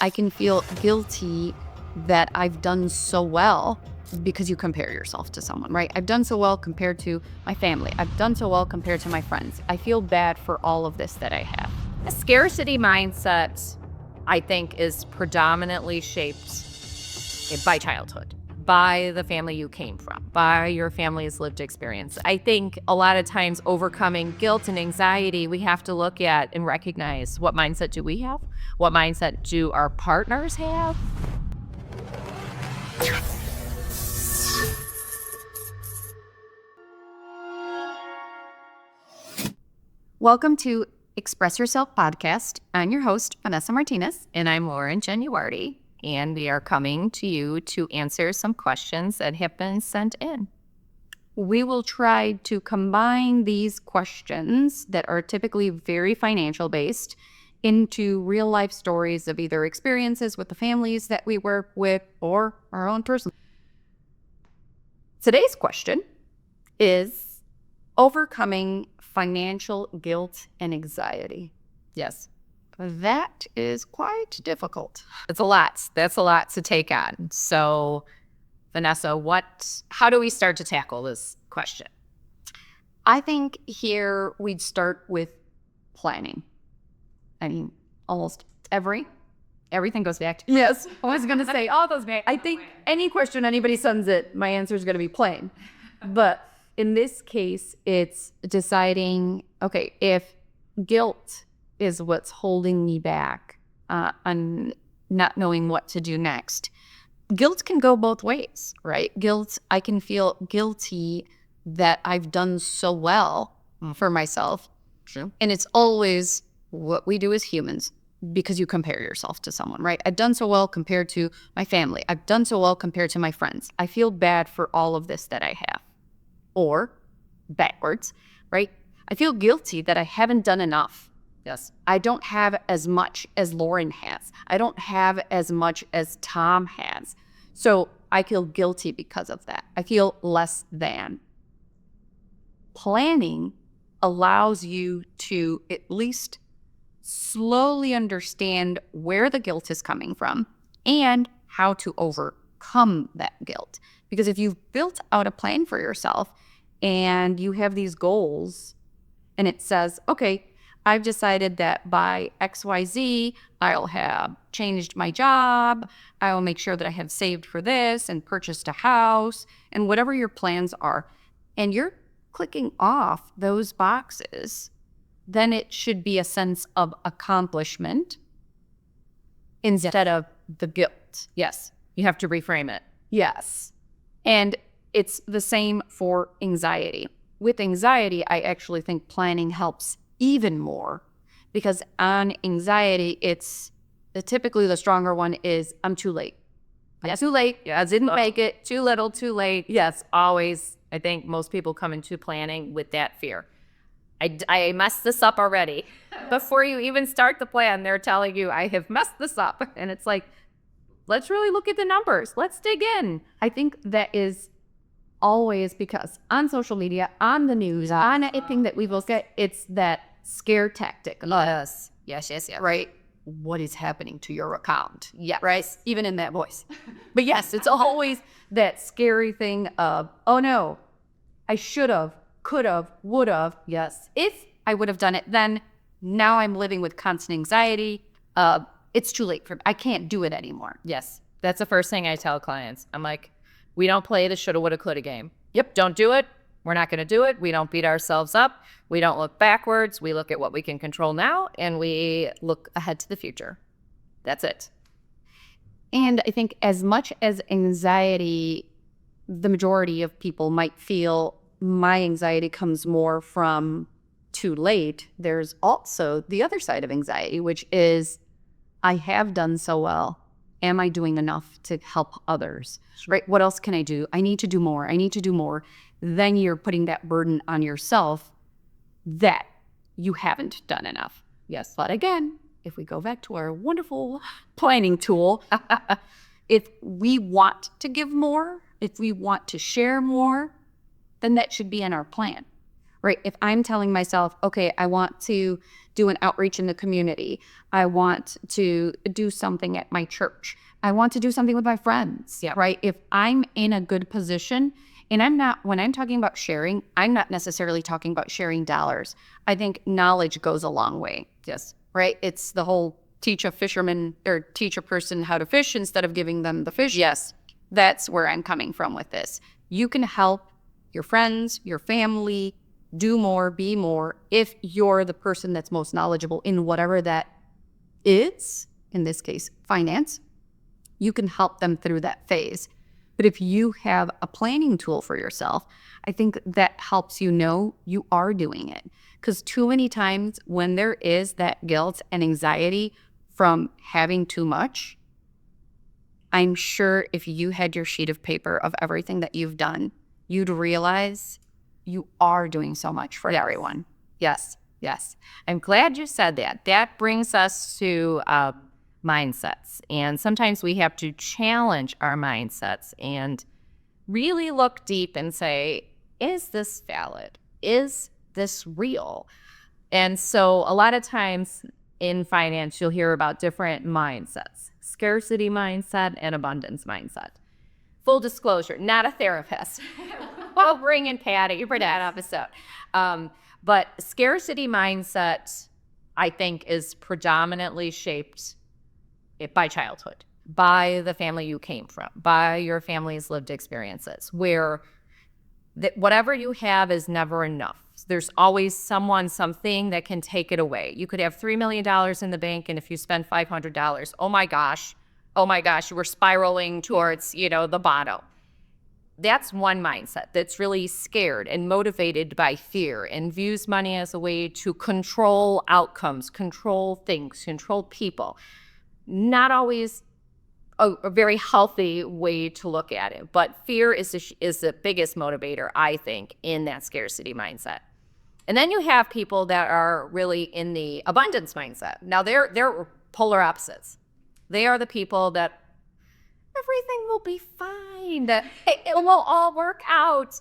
I can feel guilty that I've done so well because you compare yourself to someone, right? I've done so well compared to my family. I've done so well compared to my friends. I feel bad for all of this that I have. A scarcity mindset, I think, is predominantly shaped by childhood, by the family you came from, by your family's lived experience. I think a lot of times overcoming guilt and anxiety, we have to look at and recognize, what mindset do we have? What mindset do our partners have? Welcome to Express Yourself podcast. I'm your host, Vanessa Martinez. And I'm Lauren Genuardi, and we are coming to you to answer some questions that have been sent in. We will try to combine these questions that are typically very financial based into real life stories of either experiences with the families that we work with or our own personal. Today's question is overcoming financial guilt and anxiety. Yes. That is quite difficult. It's a lot. That's a lot to take on. So, Vanessa, how do we start to tackle this question? I think here we'd start with planning. I mean, almost everything goes back to, yes, I was going to say, all those back. I think any question anybody sends it, my answer is going to be plain. But in this case, it's deciding, okay, if guilt is what's holding me back on not knowing what to do next. Guilt can go both ways, right? Guilt, I can feel guilty that I've done so well for myself. True. And it's always what we do as humans, because you compare yourself to someone, right? I've done so well compared to my family. I've done so well compared to my friends. I feel bad for all of this that I have. Or backwards, right? I feel guilty that I haven't done enough. Yes. I don't have as much as Lauren has. I don't have as much as Tom has. So I feel guilty because of that. I feel less than. Planning allows you to at least slowly understand where the guilt is coming from and how to overcome that guilt. Because if you've built out a plan for yourself and you have these goals and it says, okay, I've decided that by XYZ, I'll have changed my job. I will make sure that I have saved for this and purchased a house and whatever your plans are. And you're clicking off those boxes, then it should be a sense of accomplishment instead of the guilt. Yes. You have to reframe it. Yes. And it's the same for anxiety. With anxiety, I actually think planning helps even more because on anxiety, it's typically the stronger one is I'm too late. Yes. Too late. Yeah, I didn't make it. Too little, too late. Yes, always. I think most people come into planning with that fear. I messed this up already. Before you even start the plan, they're telling you, I have messed this up. And it's like, let's really look at the numbers. Let's dig in. I think that is always because on social media, on the news, on anything that we look at, it's that scare tactic. Yes. Yes. Right? What is happening to your account? Yeah. Right? Even in that voice. But yes, it's always that scary thing of, oh no, I should have, could have, would have. Yes. If I would have done it then, now I'm living with constant anxiety. It's too late for me. I can't do it anymore. Yes. That's the first thing I tell clients. I'm like, we don't play the shoulda, woulda, coulda game. Yep. Don't do it. We're not going to do it. We don't beat ourselves up. We don't look backwards. We look at what we can control now, and we look ahead to the future. That's it. And I think as much as anxiety, the majority of people might feel my anxiety comes more from too late, there's also the other side of anxiety, which is I have done so well. Am I doing enough to help others? Right? What else can I do? I need to do more. I need to do more. Then you're putting that burden on yourself that you haven't done enough. Yes. But again, if we go back to our wonderful planning tool, if we want to give more, if we want to share more, then that should be in our plan, right? If I'm telling myself, okay, I want to do an outreach in the community, I want to do something at my church, I want to do something with my friends, right? If I'm in a good position, and when I'm talking about sharing, I'm not necessarily talking about sharing dollars. I think knowledge goes a long way. Yes. Right? It's the whole teach a fisherman or teach a person how to fish instead of giving them the fish. Yes. That's where I'm coming from with this. You can help your friends, your family, do more, be more, if you're the person that's most knowledgeable in whatever that is, in this case, finance. You can help them through that phase. But if you have a planning tool for yourself, I think that helps you know you are doing it. Because too many times when there is that guilt and anxiety from having too much, I'm sure if you had your sheet of paper of everything that you've done, you'd realize you are doing so much for everyone. Yes. Yes. I'm glad you said that. That brings us to mindsets. And sometimes we have to challenge our mindsets and really look deep and say, is this valid? Is this real? And so a lot of times in finance, you'll hear about different mindsets: scarcity mindset and abundance mindset. Full disclosure, not a therapist. I'll bring in Patty for that episode. But scarcity mindset, I think, is predominantly shaped by childhood, by the family you came from, by your family's lived experiences, where whatever you have is never enough. There's always someone, something that can take it away. You could have $3 million in the bank, and if you spend $500, oh my gosh, we're spiraling towards, the bottom. That's one mindset that's really scared and motivated by fear and views money as a way to control outcomes, control things, control people. Not always a very healthy way to look at it, but fear is the biggest motivator, I think, in that scarcity mindset. And then you have people that are really in the abundance mindset. Now they're polar opposites. They are the people that everything will be fine, that it will all work out.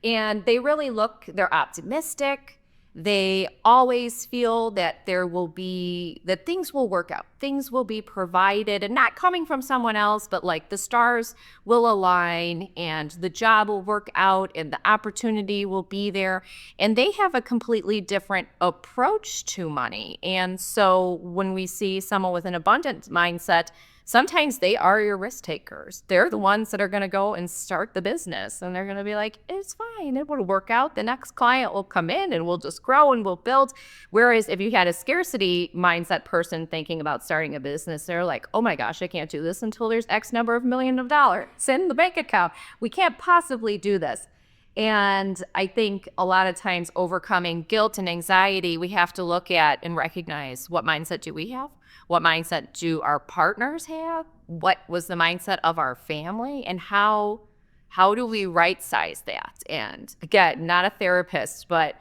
And they're optimistic. They always feel that that things will work out. Things will be provided, and not coming from someone else, but like the stars will align and the job will work out and the opportunity will be there. And they have a completely different approach to money. And so when we see someone with an abundant mindset, sometimes they are your risk takers. They're the ones that are going to go and start the business, and they're going to be like, it's fine, it will work out. The next client will come in and we'll just grow and we'll build. Whereas if you had a scarcity mindset person thinking about starting a business, they're like, oh my gosh, I can't do this until there's X number of millions of dollars in the bank account. We can't possibly do this. And I think a lot of times overcoming guilt and anxiety, we have to look at and recognize, what mindset do we have? What mindset do our partners have? What was the mindset of our family? And how do we right size that? And again, not a therapist, but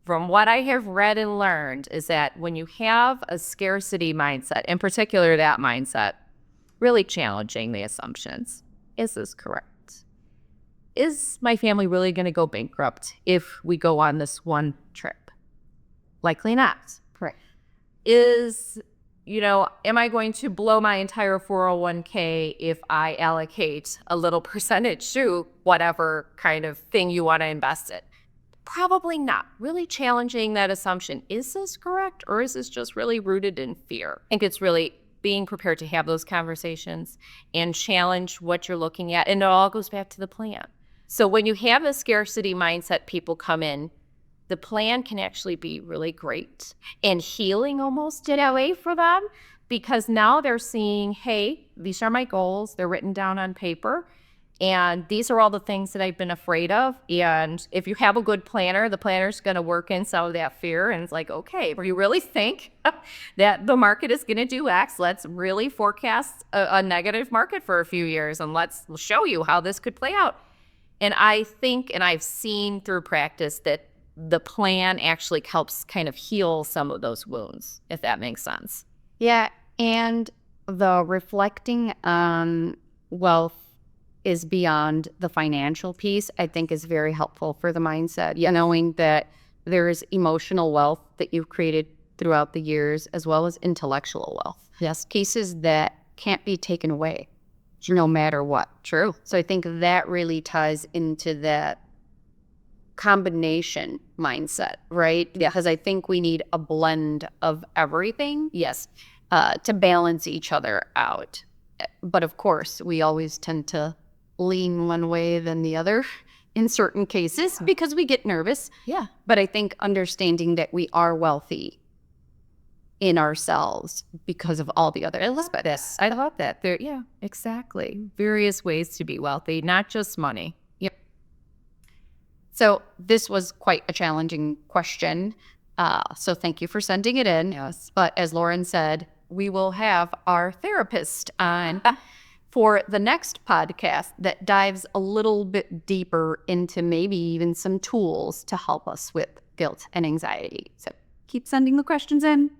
from what I have read and learned is that when you have a scarcity mindset, in particular that mindset, really challenging the assumptions. Is this correct? Is my family really going to go bankrupt if we go on this one trip? Likely not. Correct. Am I going to blow my entire 401k if I allocate a little percentage to whatever kind of thing you want to invest in? Probably not. Really challenging that assumption. Is this correct, or is this just really rooted in fear? I think it's really being prepared to have those conversations and challenge what you're looking at. And it all goes back to the plan. So when you have a scarcity mindset, people come in, the plan can actually be really great and healing almost in a way for them, because now they're seeing, hey, these are my goals. They're written down on paper. And these are all the things that I've been afraid of. And if you have a good planner, the planner's going to work in some of that fear. And it's like, okay, if you really think that the market is going to do X, let's really forecast a negative market for a few years. And let's show you how this could play out. And I think, and I've seen through practice, that the plan actually helps kind of heal some of those wounds, if that makes sense. Yeah. And the reflecting on wealth is beyond the financial piece, I think is very helpful for the mindset. Knowing that there's emotional wealth that you've created throughout the years, as well as intellectual wealth. Yes. Pieces that can't be taken away no matter what. True. So I think that really ties into that combination mindset, right? Yeah. Because I think we need a blend of everything Yes. to balance each other out. But of course, we always tend to lean one way than the other in certain cases because we get nervous. Yeah. But I think understanding that we are wealthy in ourselves because of all the other aspects. I love that. There, yeah, exactly. Various ways to be wealthy, not just money. Yep. So this was quite a challenging question. So thank you for sending it in. Yes. But as Lauren said, we will have our therapist on for the next podcast that dives a little bit deeper into maybe even some tools to help us with guilt and anxiety. So keep sending the questions in.